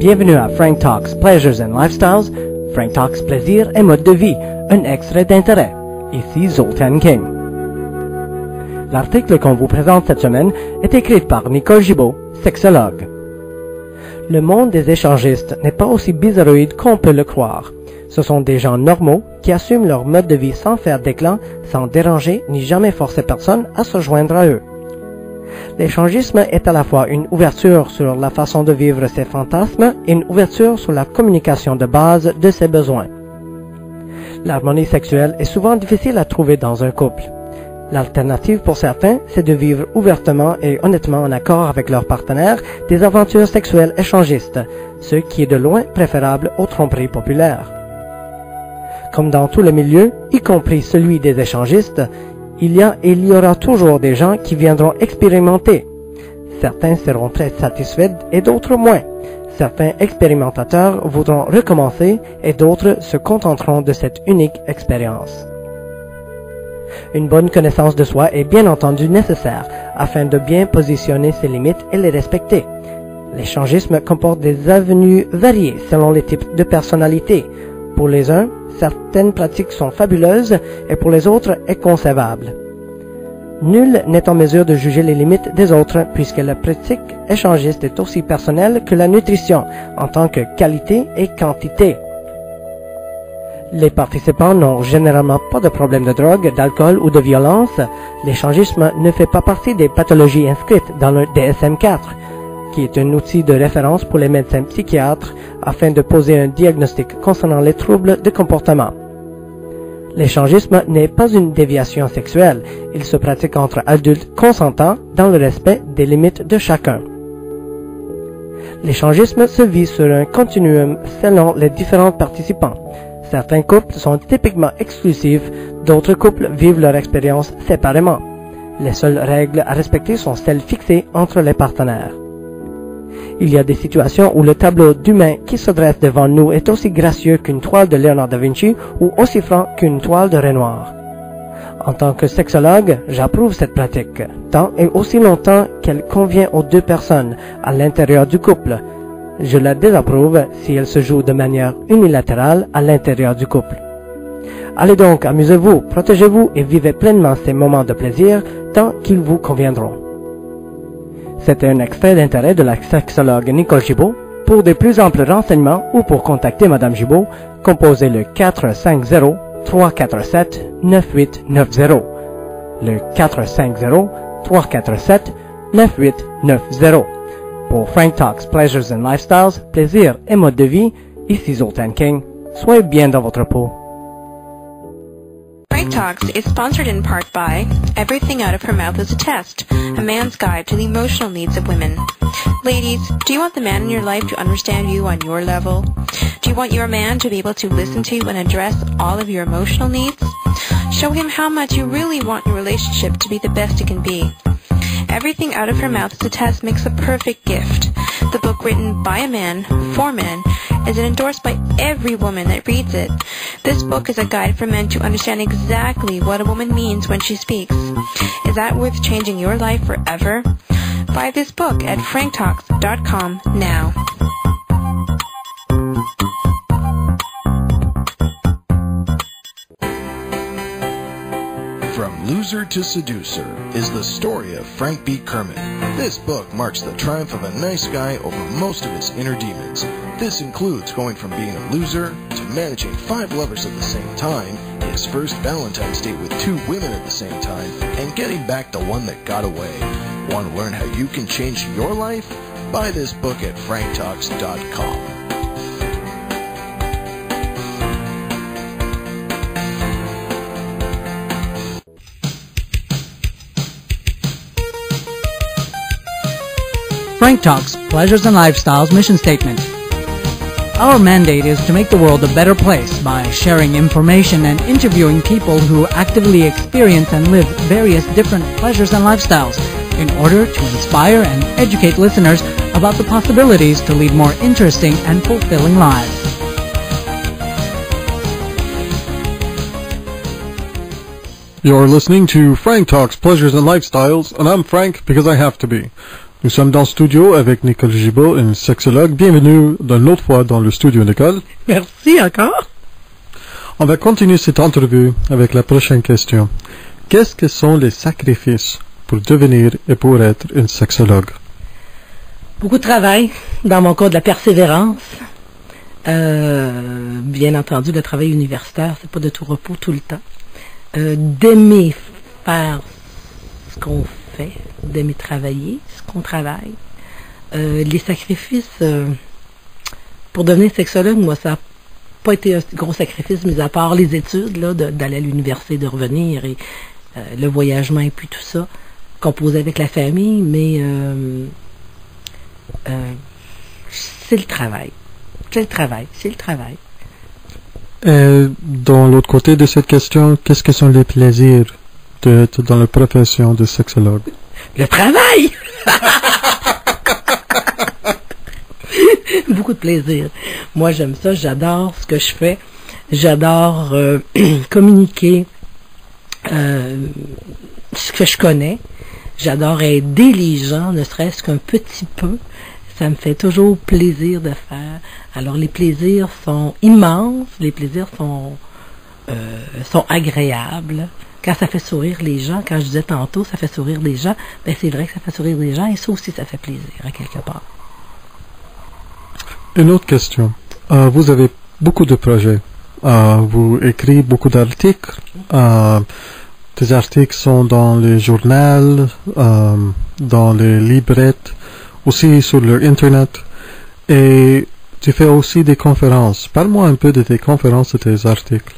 Bienvenue à Frank Talks Pleasures and Lifestyles, Frank Talks Plaisir et mode de vie, un extrait d'intérêt. Ici Zoltan King. L'article qu'on vous présente cette semaine est écrit par Nicole Gibault, sexologue. Le monde des échangistes n'est pas aussi bizarroïde qu'on peut le croire. Ce sont des gens normaux qui assument leur mode de vie sans faire d'éclat, sans déranger ni jamais forcer personne à se joindre à eux. L'échangisme est à la fois une ouverture sur la façon de vivre ses fantasmes et une ouverture sur la communication de base de ses besoins. L'harmonie sexuelle est souvent difficile à trouver dans un couple. L'alternative pour certains, c'est de vivre ouvertement et honnêtement en accord avec leur partenaire des aventures sexuelles échangistes, ce qui est de loin préférable aux tromperies populaires. Comme dans tous les milieux, y compris celui des échangistes, il y a et il y aura toujours des gens qui viendront expérimenter. Certains seront très satisfaits et d'autres moins. Certains expérimentateurs voudront recommencer et d'autres se contenteront de cette unique expérience. Une bonne connaissance de soi est bien entendu nécessaire afin de bien positionner ses limites et les respecter. L'échangisme comporte des avenues variées selon les types de personnalités. Pour les uns, certaines pratiques sont fabuleuses et pour les autres inconcevables. Nul n'est en mesure de juger les limites des autres puisque la pratique échangiste est aussi personnelle que la nutrition en tant que qualité et quantité. Les participants n'ont généralement pas de problème de drogue, d'alcool ou de violence. L'échangisme ne fait pas partie des pathologies inscrites dans le DSM-4, qui est un outil de référence pour les médecins psychiatres afin de poser un diagnostic concernant les troubles de comportement. L'échangisme n'est pas une déviation sexuelle, il se pratique entre adultes consentants dans le respect des limites de chacun. L'échangisme se vit sur un continuum selon les différents participants. Certains couples sont typiquement exclusifs, d'autres couples vivent leur expérience séparément. Les seules règles à respecter sont celles fixées entre les partenaires. Il y a des situations où le tableau d'humain qui se dresse devant nous est aussi gracieux qu'une toile de Léonard da Vinci ou aussi franc qu'une toile de Renoir. En tant que sexologue, j'approuve cette pratique, tant et aussi longtemps qu'elle convient aux deux personnes à l'intérieur du couple. Je la désapprouve si elle se joue de manière unilatérale à l'intérieur du couple. Allez donc, amusez-vous, protégez-vous et vivez pleinement ces moments de plaisir tant qu'ils vous conviendront. C'était un extrait d'intérêt de la sexologue Nicole Gibault. Pour de plus amples renseignements ou pour contacter Madame Gibault, composez le 450-347-9890. Le 450-347-9890. Pour Frank Talks Pleasures and Lifestyles, plaisir et mode de vie, ici Zoltan King. Soyez bien dans votre peau. Frank Talks is sponsored in part by Everything Out of Her Mouth is a Test, a man's guide to the emotional needs of women. Ladies, do you want the man in your life to understand you on your level? Do you want your man to be able to listen to you and address all of your emotional needs? Show him how much you really want your relationship to be the best it can be. Everything Out of Her Mouth is a Test makes a perfect gift. The book written by a man, for men, is endorsed by every woman that reads it. This book is a guide for men to understand exactly what a woman means when she speaks. Is that worth changing your life forever? Buy this book at franktalks.com now. From Loser to Seducer is the story of Frank B. Kermit. This book marks the triumph of a nice guy over most of his inner demons. This includes going from being a loser to managing 5 lovers at the same time, his first Valentine's date with 2 women at the same time, and getting back the one that got away. Want to learn how you can change your life? Buy this book at franktalks.com. Frank Talks Pleasures and Lifestyles mission statement. Our mandate is to make the world a better place by sharing information and interviewing people who actively experience and live various different pleasures and lifestyles in order to inspire and educate listeners about the possibilities to lead more interesting and fulfilling lives. You're listening to Frank Talks Pleasures and Lifestyles, and I'm Frank because I have to be. Nous sommes dans le studio avec Nicole Gibault, une sexologue. Bienvenue d'une autre fois dans le studio, Nicole. Merci encore. On va continuer cette entrevue avec la prochaine question. Qu'est-ce que sont les sacrifices pour devenir et pour être une sexologue? Beaucoup de travail, dans mon cas de la persévérance. Bien entendu, le travail universitaire, c'est pas de tout repos tout le temps. D'aimer faire ce qu'on fait, d'aimer travailler, ce qu'on travaille. Les sacrifices, pour devenir sexologue, moi, ça n'a pas été un gros sacrifice, mis à part les études, là, d'aller à l'université, de revenir, et le voyagement et puis tout ça, composé avec la famille, mais c'est le travail. C'est le travail. Dans l'autre côté de cette question, qu'est-ce que sont les plaisirs dans la profession de sexologue? Le travail! Beaucoup de plaisir. Moi, j'aime ça, j'adore ce que je fais. J'adore communiquer ce que je connais. J'adore aider les gens, ne serait-ce qu'un petit peu. Ça me fait toujours plaisir de faire. Alors, les plaisirs sont immenses, les plaisirs sont agréables. Quand ça fait sourire les gens, quand je disais tantôt, ça fait sourire les gens, ben c'est vrai que ça fait sourire les gens et ça aussi, ça fait plaisir, à quelque part. Une autre question. Vous avez beaucoup de projets. Vous écrivez beaucoup d'articles. Tes articles sont dans les journaux, dans les librettes, aussi sur leur Internet. Et tu fais aussi des conférences. Parle-moi un peu de tes conférences et tes articles.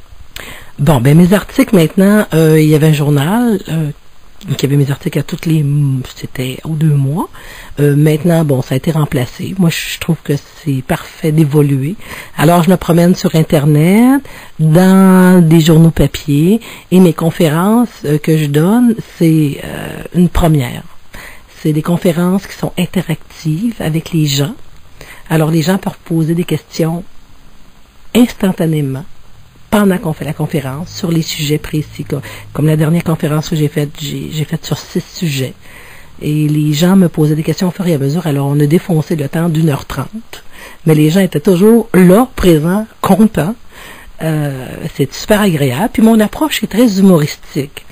Bon, ben mes articles maintenant, il y avait un journal qui avait mes articles c'était aux 2 mois. Maintenant, bon, ça a été remplacé. Moi, je trouve que c'est parfait d'évoluer. Alors, je me promène sur Internet, dans des journaux papier, et mes conférences que je donne, c'est une première. C'est des conférences qui sont interactives avec les gens. Alors, les gens peuvent poser des questions instantanément pendant qu'on fait la conférence sur les sujets précis. Comme la dernière conférence que j'ai faite sur 6 sujets. Et les gens me posaient des questions au fur et à mesure. Alors, on a défoncé le temps d'1h30. Mais les gens étaient toujours là, présents, contents. C'est super agréable. Puis mon approche est très humoristique.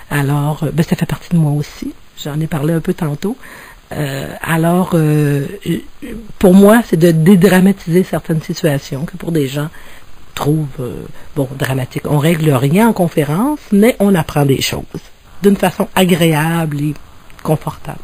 Alors, ben, ça fait partie de moi aussi. J'en ai parlé un peu tantôt. Alors, pour moi, c'est de dédramatiser certaines situations que pour des gens trouvent, dramatiques. On règle rien en conférence, mais on apprend des choses d'une façon agréable et confortable.